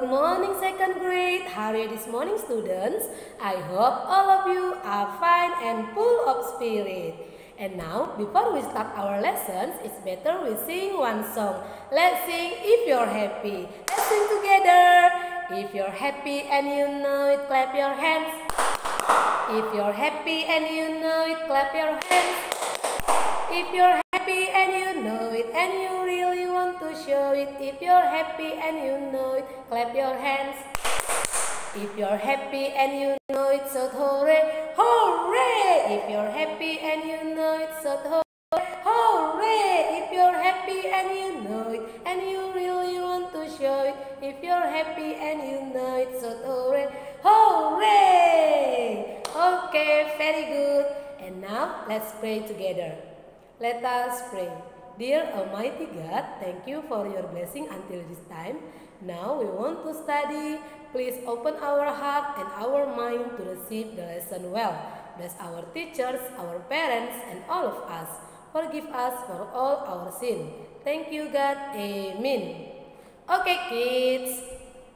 Good morning second grade. How are you this morning students? I hope all of you are fine and full of spirit. And now before we start our lessons, it's better we sing one song. Let's sing If You're Happy. Let's sing together. If you're happy and you know it, clap your hands. If you're happy and you know it, clap your hands. If you're happy and you know it and you really want to show it, if you're happy and you know it, clap your hands. If you're happy and you know it, shout hooray, hooray! If you're happy and you know it, shout hooray, hooray! If you're happy and you know it and you really want to show it, if you're happy and you know it, shout hooray, hooray! Okay, very good. And now let's pray together. Let us pray. Dear Almighty God, thank you for your blessing until this time. Now we want to study. Please open our heart and our mind to receive the lesson well. Bless our teachers, our parents, and all of us. Forgive us for all our sin. Thank you God. Amen. Oke kids.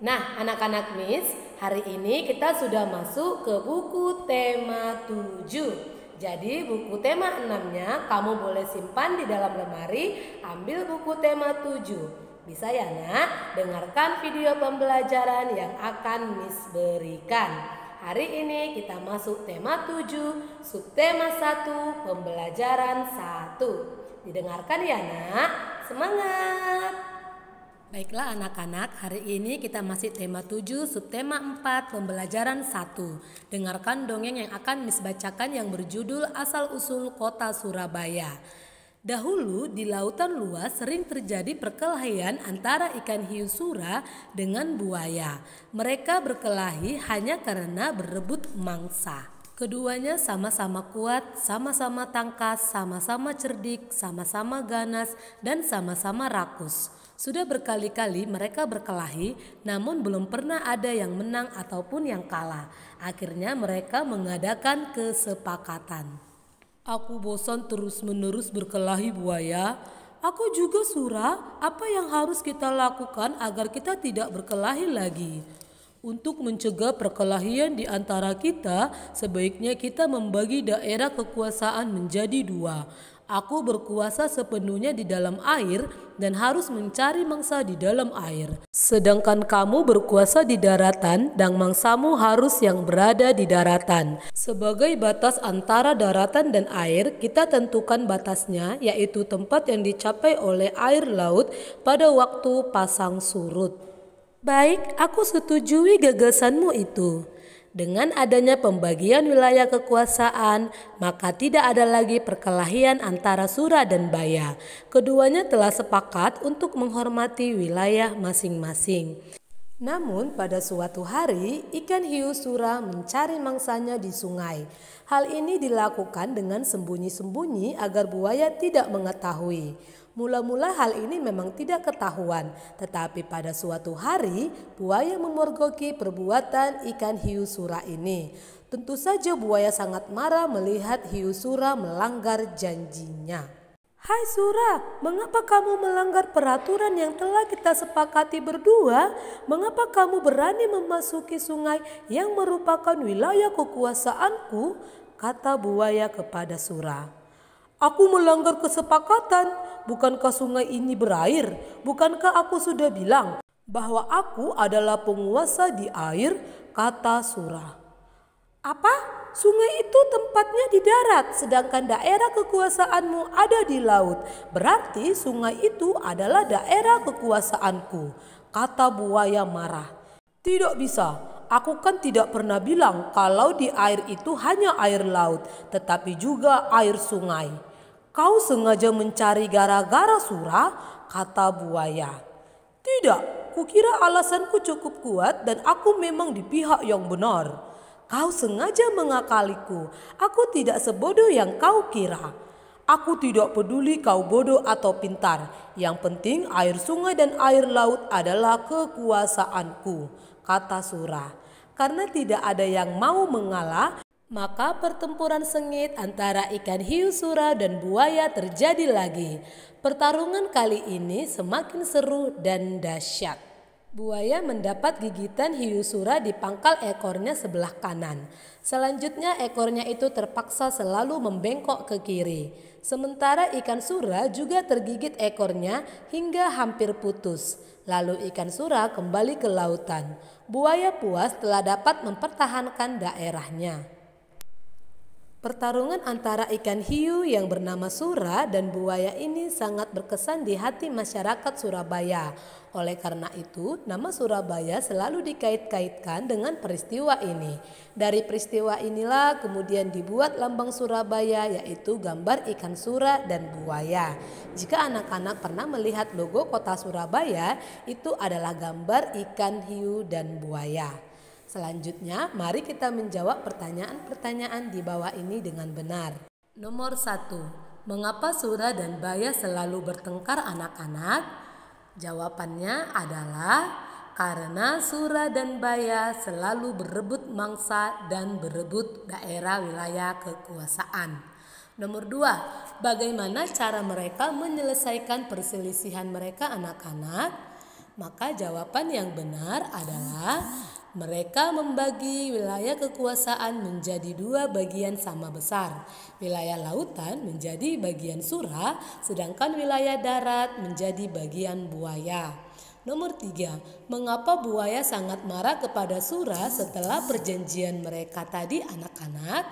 Nah anak-anak Miss, hari ini kita sudah masuk ke buku tema 7. Jadi buku tema 6-nya kamu boleh simpan di dalam lemari, ambil buku tema 7. Bisa ya nak? Dengarkan video pembelajaran yang akan Miss berikan. Hari ini kita masuk tema 7, subtema 1, pembelajaran 1. Didengarkan ya nak? Semangat! Baiklah anak-anak, hari ini kita masih tema 7, subtema 4, pembelajaran 1. Dengarkan dongeng yang akan Miss bacakan yang berjudul Asal-usul Kota Surabaya. Dahulu di lautan luas sering terjadi perkelahian antara ikan hiu sura dengan buaya. Mereka berkelahi hanya karena berebut mangsa. Keduanya sama-sama kuat, sama-sama tangkas, sama-sama cerdik, sama-sama ganas, dan sama-sama rakus. Sudah berkali-kali mereka berkelahi, namun belum pernah ada yang menang ataupun yang kalah. Akhirnya mereka mengadakan kesepakatan. Aku bosan terus-menerus berkelahi buaya. Aku juga sura, apa yang harus kita lakukan agar kita tidak berkelahi lagi? Untuk mencegah perkelahian di antara kita, sebaiknya kita membagi daerah kekuasaan menjadi 2. Aku berkuasa sepenuhnya di dalam air dan harus mencari mangsa di dalam air. Sedangkan kamu berkuasa di daratan dan mangsamu harus yang berada di daratan. Sebagai batas antara daratan dan air, kita tentukan batasnya, yaitu tempat yang dicapai oleh air laut pada waktu pasang surut. Baik, aku setujui gagasanmu itu. Dengan adanya pembagian wilayah kekuasaan, maka tidak ada lagi perkelahian antara sura dan baya. Keduanya telah sepakat untuk menghormati wilayah masing-masing. Namun pada suatu hari, ikan hiu sura mencari mangsanya di sungai. Hal ini dilakukan dengan sembunyi-sembunyi agar buaya tidak mengetahui. Mula-mula hal ini memang tidak ketahuan, tetapi pada suatu hari buaya memergoki perbuatan ikan hiu sura ini. Tentu saja buaya sangat marah melihat hiu sura melanggar janjinya. Hai sura, mengapa kamu melanggar peraturan yang telah kita sepakati berdua? Mengapa kamu berani memasuki sungai yang merupakan wilayah kekuasaanku? Kata buaya kepada sura. Aku melanggar kesepakatan. Bukankah sungai ini berair? Bukankah aku sudah bilang bahwa aku adalah penguasa di air? Kata sura. Apa? Sungai itu tempatnya di darat, sedangkan daerah kekuasaanmu ada di laut. Berarti sungai itu adalah daerah kekuasaanku. Kata buaya marah. Tidak bisa. Aku kan tidak pernah bilang kalau di air itu hanya air laut, tetapi juga air sungai. Kau sengaja mencari gara-gara sura? Kata buaya. Tidak, kukira alasanku cukup kuat dan aku memang di pihak yang benar. Kau sengaja mengakaliku. Aku tidak sebodoh yang kau kira. Aku tidak peduli kau bodoh atau pintar. Yang penting air sungai dan air laut adalah kekuasaanku. Kata sura. Karena tidak ada yang mau mengalah, maka pertempuran sengit antara ikan hiu sura dan buaya terjadi lagi. Pertarungan kali ini semakin seru dan dahsyat. Buaya mendapat gigitan hiu sura di pangkal ekornya sebelah kanan. Selanjutnya ekornya itu terpaksa selalu membengkok ke kiri. Sementara ikan sura juga tergigit ekornya hingga hampir putus. Lalu ikan sura kembali ke lautan. Buaya puas telah dapat mempertahankan daerahnya. Pertarungan antara ikan hiu yang bernama Sura dan buaya ini sangat berkesan di hati masyarakat Surabaya. Oleh karena itu, nama Surabaya selalu dikait-kaitkan dengan peristiwa ini. Dari peristiwa inilah kemudian dibuat lambang Surabaya, yaitu gambar ikan sura dan buaya. Jika anak-anak pernah melihat logo kota Surabaya, itu adalah gambar ikan hiu dan buaya. Selanjutnya, mari kita menjawab pertanyaan-pertanyaan di bawah ini dengan benar. Nomor 1. Mengapa Sura dan Buaya selalu bertengkar anak-anak? Jawabannya adalah karena Sura dan Buaya selalu berebut mangsa dan berebut daerah wilayah kekuasaan. Nomor 2. Bagaimana cara mereka menyelesaikan perselisihan mereka anak-anak? Maka jawaban yang benar adalah mereka membagi wilayah kekuasaan menjadi dua bagian sama besar. Wilayah lautan menjadi bagian Sura, sedangkan wilayah darat menjadi bagian buaya. Nomor 3, mengapa buaya sangat marah kepada Sura setelah perjanjian mereka tadi anak-anak?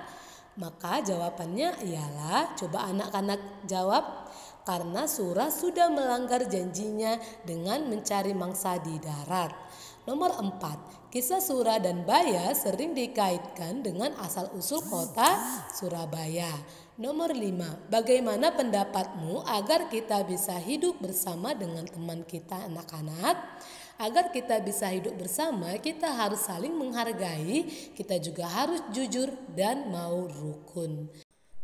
Maka jawabannya ialah, coba anak-anak jawab, karena Sura sudah melanggar janjinya dengan mencari mangsa di darat. Nomor 4, kisah Sura dan Buaya sering dikaitkan dengan asal-usul kota Surabaya. Nomor 5, bagaimana pendapatmu agar kita bisa hidup bersama dengan teman kita anak-anak? Agar kita bisa hidup bersama, kita harus saling menghargai, kita juga harus jujur dan mau rukun.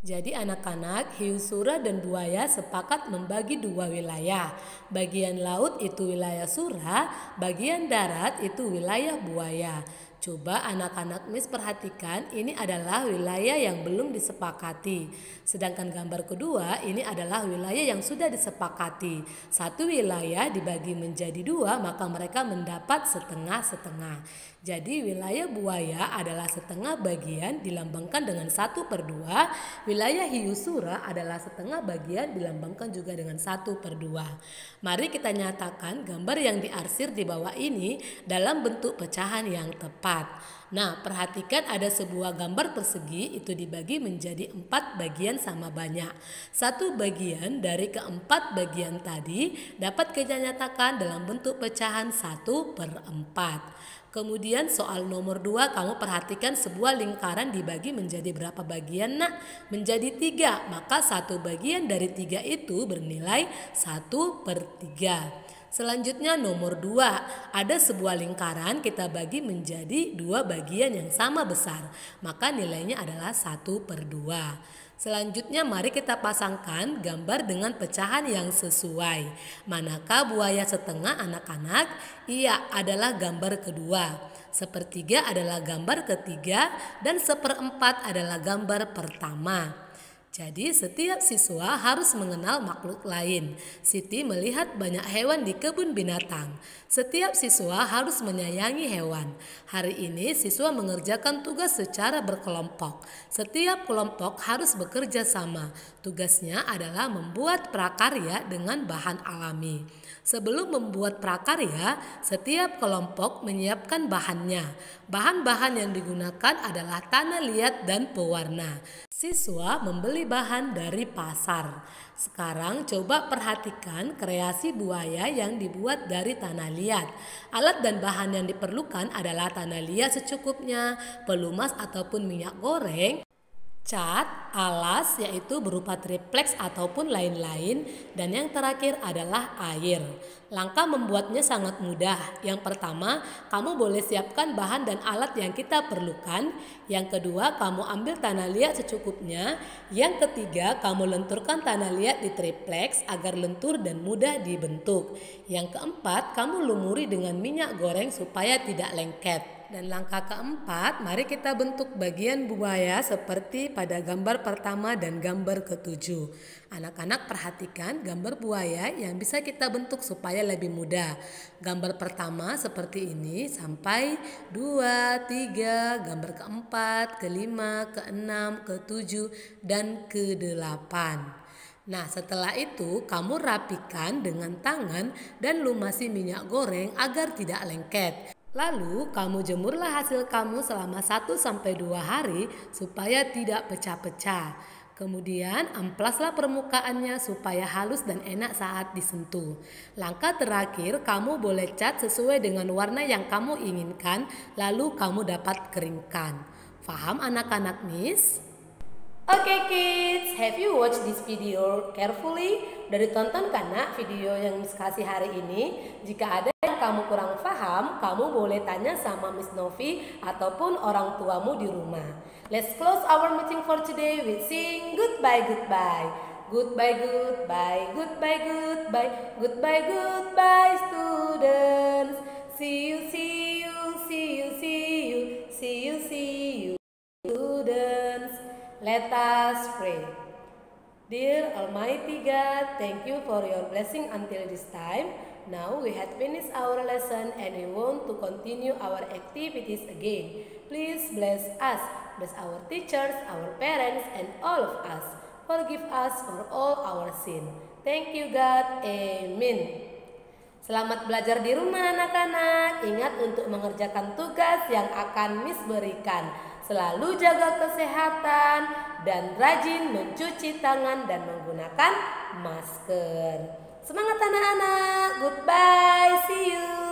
Jadi anak-anak, hiu sura dan buaya sepakat membagi dua wilayah. Bagian laut itu wilayah Sura, bagian darat itu wilayah buaya. Coba anak-anak Miss perhatikan, ini adalah wilayah yang belum disepakati. Sedangkan gambar kedua, ini adalah wilayah yang sudah disepakati. Satu wilayah dibagi menjadi dua, maka mereka mendapat setengah-setengah. Jadi wilayah buaya adalah setengah bagian dilambangkan dengan 1/2. Wilayah hiu sura adalah setengah bagian dilambangkan juga dengan 1/2. Mari kita nyatakan gambar yang diarsir di bawah ini dalam bentuk pecahan yang tepat. Nah, perhatikan ada sebuah gambar persegi itu dibagi menjadi 4 bagian sama banyak. Satu bagian dari keempat bagian tadi dapat kita nyatakan dalam bentuk pecahan 1/4. Kemudian soal nomor 2, kamu perhatikan sebuah lingkaran dibagi menjadi berapa bagian nak? Menjadi 3, maka satu bagian dari 3 itu bernilai 1/3. Selanjutnya nomor 2, ada sebuah lingkaran kita bagi menjadi 2 bagian yang sama besar, maka nilainya adalah 1/2. Selanjutnya mari kita pasangkan gambar dengan pecahan yang sesuai. Manakah buaya setengah anak-anak? Iya, adalah gambar kedua. Sepertiga adalah gambar ketiga dan 1/4 adalah gambar pertama. Jadi setiap siswa harus mengenal makhluk lain. Siti melihat banyak hewan di kebun binatang. Setiap siswa harus menyayangi hewan. Hari ini siswa mengerjakan tugas secara berkelompok. Setiap kelompok harus bekerja sama. Tugasnya adalah membuat prakarya dengan bahan alami. Sebelum membuat prakarya, setiap kelompok menyiapkan bahannya. Bahan-bahan yang digunakan adalah tanah liat dan pewarna. Siswa membeli bahan dari pasar. Sekarang coba perhatikan kreasi buaya yang dibuat dari tanah liat. Alat dan bahan yang diperlukan adalah tanah liat secukupnya, pelumas ataupun minyak goreng, cat, alas yaitu berupa triplex ataupun lain-lain, dan yang terakhir adalah air. Langkah membuatnya sangat mudah. Yang pertama, kamu boleh siapkan bahan dan alat yang kita perlukan. Yang kedua, kamu ambil tanah liat secukupnya. Yang ketiga, kamu lenturkan tanah liat di triplex agar lentur dan mudah dibentuk. Yang keempat, kamu lumuri dengan minyak goreng supaya tidak lengket. Dan langkah keempat, mari kita bentuk bagian buaya seperti pada gambar pertama dan gambar ketujuh. Anak-anak perhatikan gambar buaya yang bisa kita bentuk supaya lebih mudah. Gambar pertama seperti ini sampai 2, 3, gambar keempat, kelima, keenam, ketujuh, dan kedelapan. Nah, setelah itu kamu rapikan dengan tangan dan lumasi minyak goreng agar tidak lengket. Lalu kamu jemurlah hasil kamu selama 1-2 hari supaya tidak pecah-pecah. Kemudian amplaslah permukaannya supaya halus dan enak saat disentuh. Langkah terakhir, kamu boleh cat sesuai dengan warna yang kamu inginkan, lalu kamu dapat keringkan. Faham anak-anak Miss? Okay kids, have you watched this video carefully? Udah ditonton kan nak video yang Miss kasih hari ini? Jika ada yang kamu kurang paham, kamu boleh tanya sama Miss Novi ataupun orang tuamu di rumah. Let's close our meeting for today with sing goodbye goodbye. Goodbye goodbye, goodbye goodbye, goodbye goodbye students. See you, see you, see you, see you, see you, see you students. Let us pray. Dear Almighty God, thank you for your blessing until this time. Now we have finished our lesson and we want to continue our activities again. Please bless us, bless our teachers, our parents, and all of us. Forgive us for all our sin. Thank you God. Amen. Selamat belajar di rumah anak-anak. Ingat untuk mengerjakan tugas yang akan Miss berikan. Selalu jaga kesehatan dan rajin mencuci tangan dan menggunakan masker. Semangat anak-anak. Goodbye. See you.